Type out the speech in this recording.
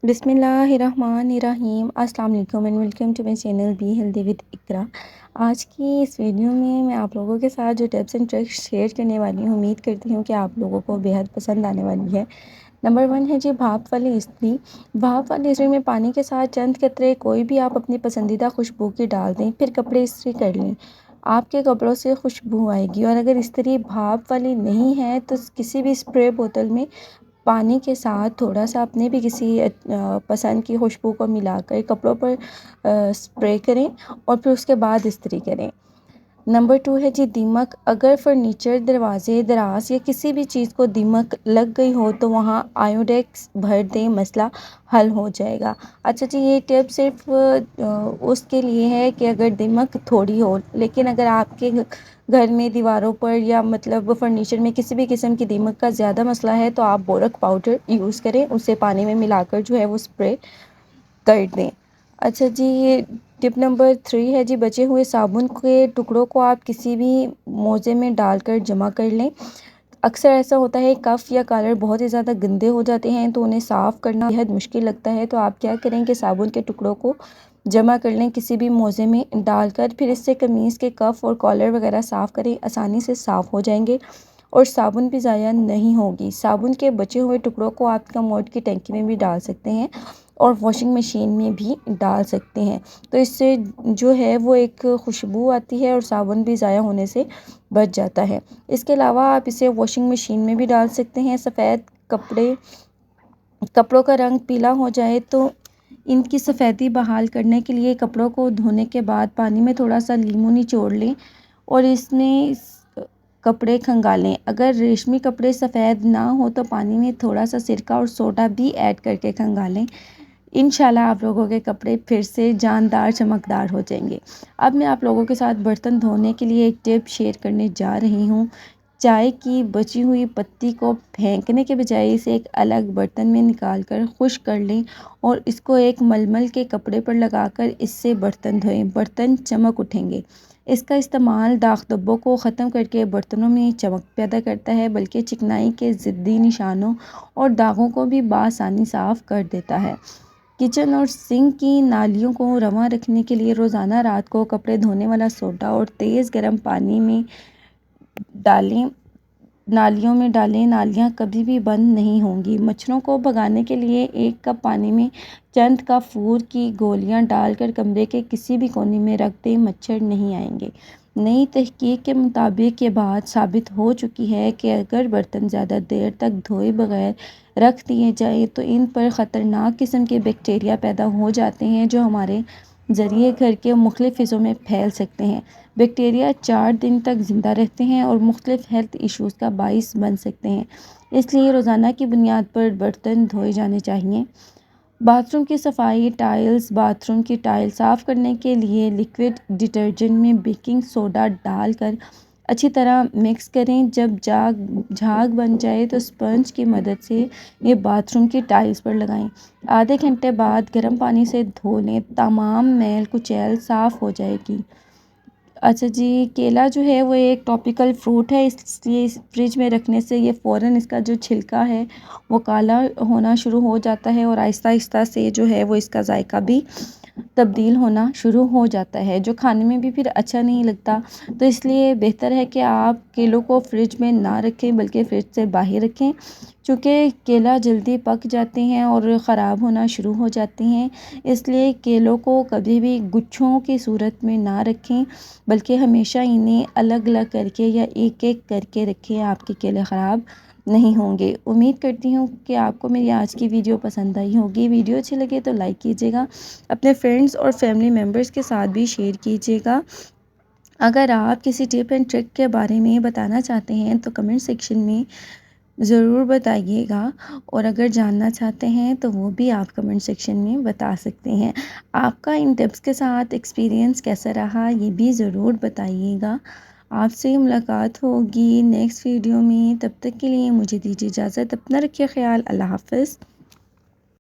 بسم اللہ الرحمن الرحیم۔ السلام علیکم and welcome to my channel be healthy with Iqra. آج کی اس ویڈیو میں آپ لوگوں کے ساتھ جو ٹپس اینڈ ٹرکس شیئر کرنے والی ہوں، امید کرتی ہوں کہ آپ لوگوں کو بےحد پسند آنے والی ہے۔ نمبر 1 ہے جی بھاپ والی استری۔ بھاپ والی استری میں پانی کے ساتھ چند قطرے کوئی بھی آپ اپنی پسندیدہ خوشبو کی ڈال دیں، پھر کپڑے استری کر لیں۔ آپ کے کپڑوں سے خوشبو آئے گی، اور اگر استری بھاپ والی نہیں ہے تو کسی بھی اسپرے بوتل میں پانی کے ساتھ تھوڑا سا اپنے بھی کسی پسند کی خوشبو کو ملا کر کپڑوں پر اسپرے کریں اور پھر اس کے بعد استری کریں۔ نمبر 2 ہے جی دیمک۔ اگر فرنیچر، دروازے، دراز یا کسی بھی چیز کو دیمک لگ گئی ہو تو وہاں آیوڈیکس بھر دیں، مسئلہ حل ہو جائے گا۔ اچھا جی، یہ ٹپ صرف اس کے لیے ہے کہ اگر دیمک تھوڑی ہو، لیکن اگر آپ کے گھر میں دیواروں پر یا فرنیچر میں کسی بھی قسم کی دیمک کا زیادہ مسئلہ ہے تو آپ بورک پاؤڈر یوز کریں، اسے پانی میں ملا کر جو ہے وہ اسپرے کر دیں۔ اچھا جی، یہ ٹپ نمبر 3 ہے جی بچے ہوئے صابن کے ٹکڑوں کو آپ کسی بھی موزے میں ڈال کر جمع کر لیں۔ اکثر ایسا ہوتا ہے کف یا کالر بہت ہی زیادہ گندے ہو جاتے ہیں تو انہیں صاف کرنا بےحد مشکل لگتا ہے، تو آپ کیا کریں کہ صابن کے ٹکڑوں کو جمع کر لیں کسی بھی موزے میں ڈال کر، پھر اس سے قمیص کے کف اور کالر وغیرہ صاف کریں، آسانی سے صاف ہو جائیں گے اور صابن بھی ضائع نہیں ہوگی۔ صابن کے بچے ہوئے ٹکڑوں کو آپ کموڈ کی ٹینکی میں بھی ڈال سکتے ہیں اور واشنگ مشین میں بھی ڈال سکتے ہیں، تو اس سے جو ہے وہ ایک خوشبو آتی ہے اور صابن بھی ضائع ہونے سے بچ جاتا ہے۔ اس کے علاوہ آپ اسے واشنگ مشین میں بھی ڈال سکتے ہیں۔ سفید کپڑوں کا رنگ پیلا ہو جائے تو ان کی سفیدی بحال کرنے کے لیے کپڑوں کو دھونے کے بعد پانی میں تھوڑا سا لیموں نچوڑ لیں اور اس میں کپڑے کھنگالیں۔ اگر ریشمی کپڑے سفید نہ ہو تو پانی میں تھوڑا سا سرکہ اور سوڈا بھی ایڈ کر کے کھنگالیں۔ انشاءاللہ آپ لوگوں کے کپڑے پھر سے جاندار چمکدار ہو جائیں گے۔ اب میں آپ لوگوں کے ساتھ برتن دھونے کے لیے ایک ٹپ شیئر کرنے جا رہی ہوں۔ چائے کی بچی ہوئی پتی کو پھینکنے کے بجائے اسے ایک الگ برتن میں نکال کر خشک کر لیں اور اس کو ایک ململ کے کپڑے پر لگا کر اس سے برتن دھوئیں، برتن چمک اٹھیں گے۔ اس کا استعمال داغ دھبوں کو ختم کر کے برتنوں میں چمک پیدا کرتا ہے، بلکہ چکنائی کے ضدی نشانوں اور داغوں کو بھی بآسانی صاف کر دیتا ہے۔ کچن اور سنک کی نالیوں کو رواں رکھنے کے لیے روزانہ رات کو کپڑے دھونے والا سوڈا اور تیز گرم پانی میں نالیوں میں ڈالیں، نالیاں کبھی بھی بند نہیں ہوں گی۔ مچھروں کو بھگانے کے لیے 1 کپ پانی میں چند کافور کی گولیاں ڈال کر کمرے کے کسی بھی کونے میں رکھ دیں، مچھر نہیں آئیں گے۔ نئی تحقیق کے مطابق یہ بات ثابت ہو چکی ہے کہ اگر برتن زیادہ دیر تک دھوئے بغیر رکھ دیے جائیں تو ان پر خطرناک قسم کے بیکٹیریا پیدا ہو جاتے ہیں جو ہمارے ذریعے گھر کے مختلف حصوں میں پھیل سکتے ہیں۔ بیکٹیریا 4 دن تک زندہ رہتے ہیں اور مختلف ہیلتھ ایشوز کا باعث بن سکتے ہیں، اس لیے روزانہ کی بنیاد پر برتن دھوئے جانے چاہئیں۔ باتھ روم کی صفائی۔ باتھ روم کی ٹائل صاف کرنے کے لیے لیکوڈ ڈٹرجنٹ میں بیکنگ سوڈا ڈال کر اچھی طرح مکس کریں۔ جب جھاگ بن جائے تو اسپنج کی مدد سے یہ باتھ روم کی ٹائلز پر لگائیں۔ آدھے گھنٹے بعد گرم پانی سے دھو لیں، تمام میل کچیل صاف ہو جائے گی۔ اچھا جی، کیلا جو ہے وہ ایک ٹاپیکل فروٹ ہے، اس لیے فریج میں رکھنے سے یہ فوراً اس کا جو چھلکا ہے وہ کالا ہونا شروع ہو جاتا ہے اور آہستہ آہستہ سے جو ہے وہ اس کا ذائقہ بھی تبدیل ہونا شروع ہو جاتا ہے، جو کھانے میں بھی پھر اچھا نہیں لگتا۔ تو اس لیے بہتر ہے کہ آپ کیلوں کو فریج میں نہ رکھیں بلکہ فریج سے باہر رکھیں، چونکہ کیلا جلدی پک جاتے ہیں اور خراب ہونا شروع ہو جاتے ہیں۔ اس لیے کیلوں کو کبھی بھی گچھوں کی صورت میں نہ رکھیں بلکہ ہمیشہ انہیں الگ الگ کر کے یا ایک ایک کر کے رکھیں، آپ کے کیلے خراب نہیں ہوں گے۔ امید کرتی ہوں کہ آپ کو میری آج کی ویڈیو پسند آئی ہوگی۔ ویڈیو اچھی لگے تو لائک کیجیے گا، اپنے فرینڈز اور فیملی ممبرز کے ساتھ بھی شیئر کیجیے گا۔ اگر آپ کسی ٹپ اینڈ ٹرک کے بارے میں بتانا چاہتے ہیں تو کمنٹ سیکشن میں ضرور بتائیے گا، اور اگر جاننا چاہتے ہیں تو وہ بھی آپ کمنٹ سیکشن میں بتا سکتے ہیں۔ آپ کا ان ٹپس کے ساتھ ایکسپیرینس کیسا رہا یہ بھی ضرور بتائیے گا۔ آپ سے ملاقات ہوگی نیکسٹ ویڈیو میں، تب تک کے لیے مجھے دیجیے اجازت، اپنا رکھیے خیال، اللہ حافظ۔